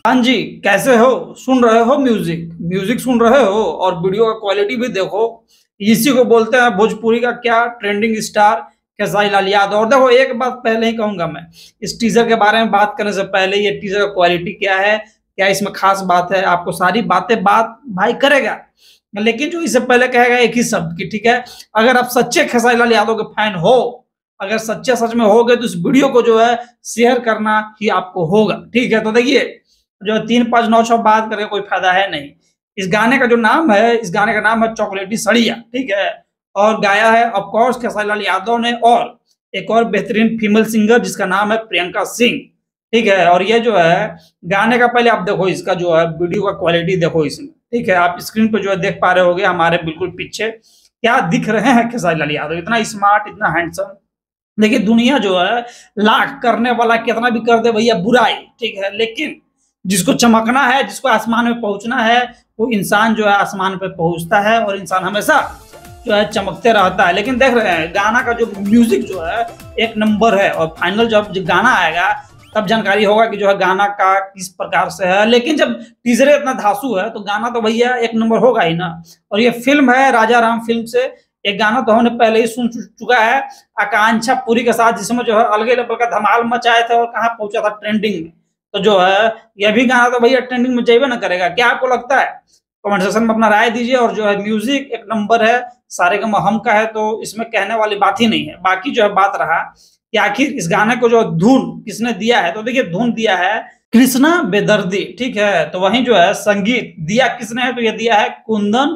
हाँ जी, कैसे हो? सुन रहे हो म्यूजिक? म्यूजिक सुन रहे हो और वीडियो का क्वालिटी भी देखो। इसी को बोलते हैं भोजपुरी का क्या ट्रेंडिंग स्टार खेसारी लाल यादव। और देखो एक बात पहले ही कहूंगा मैं, इस टीजर के बारे में बात करने से पहले ये टीजर का क्वालिटी क्या है, क्या इसमें खास बात है, आपको सारी बातें बात भाई करेगा। लेकिन जो इससे पहले कहेगा एक ही शब्द की, ठीक है, अगर आप सच्चे खेसारी लाल यादव के फैन हो, अगर सच्चे सच में हो गए तो इस वीडियो को जो है शेयर करना ही आपको होगा। ठीक है, तो देखिए जो 3-5-9-6 बात करके कोई फायदा है नहीं। इस गाने का जो नाम है, इस गाने का नाम है चॉकलेटी सड़िया, ठीक है। और गाया है ऑफ कोर्स खेसारी लाल यादव ने और एक और बेहतरीन फीमेल सिंगर जिसका नाम है प्रियंका सिंह, ठीक है। और ये जो है गाने का पहले आप देखो, इसका जो है वीडियो का क्वालिटी देखो इसमें, ठीक है। आप स्क्रीन पर जो है देख पा रहे होगे हमारे बिल्कुल पीछे क्या दिख रहे हैं खेसारी लाल यादव, इतना स्मार्ट, इतना हैंडसम। देखिए दुनिया जो है लाख करने वाला कितना भी कर दे भैया बुराई, ठीक है, लेकिन जिसको चमकना है, जिसको आसमान में पहुंचना है, वो इंसान जो है आसमान पे पहुंचता है और इंसान हमेशा जो है चमकते रहता है। लेकिन देख रहे हैं गाना का जो म्यूजिक जो है एक नंबर है, और फाइनल जब गाना आएगा तब जानकारी होगा कि जो है गाना का किस प्रकार से है। लेकिन जब टीजर इतना धांसू है तो गाना तो भैया एक नंबर होगा ही ना। और ये फिल्म है राजा राम फिल्म से, एक गाना तो हमने पहले ही सुन चुका है आकांक्षा पुरी के साथ, जिसमें जो है अलगे लेवल का धमाल मचाए थे और कहाँ पहुंचा था ट्रेंडिंग में। तो जो है यह भी गाना तो भैया ट्रेंडिंग में जाइए ना करेगा। क्या आपको लगता है? कमेंट सेक्शन में अपना राय दीजिए। और जो है म्यूजिक एक नंबर है, सारेगामा हम का है, तो इसमें कहने वाली बात ही नहीं है। बाकी जो है बात रहा कि आखिर इस गाने को जो धुन किसने दिया है, तो देखिए धुन दिया है कृष्णा बेदर्दी, ठीक है। तो वहीं जो है संगीत दिया किसने है, तो ये दिया है कुंदन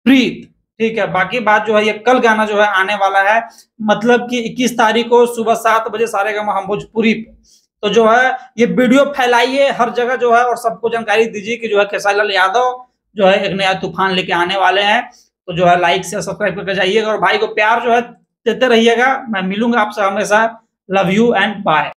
प्रीत, ठीक है। बाकी बात जो है ये कल गाना जो है आने वाला है, मतलब कि 21 तारीख को सुबह 7 बजे सारेगामा हम भोजपुरी पे। तो जो है ये वीडियो फैलाइए हर जगह जो है, और सबको जानकारी दीजिए कि जो है खेसारी लाल यादव जो है एक नया तूफान लेके आने वाले हैं। तो जो है लाइक से सब्सक्राइब करके जाइएगा और भाई को प्यार जो है देते रहिएगा। मैं मिलूंगा आपसे हमेशा। Love you and bye.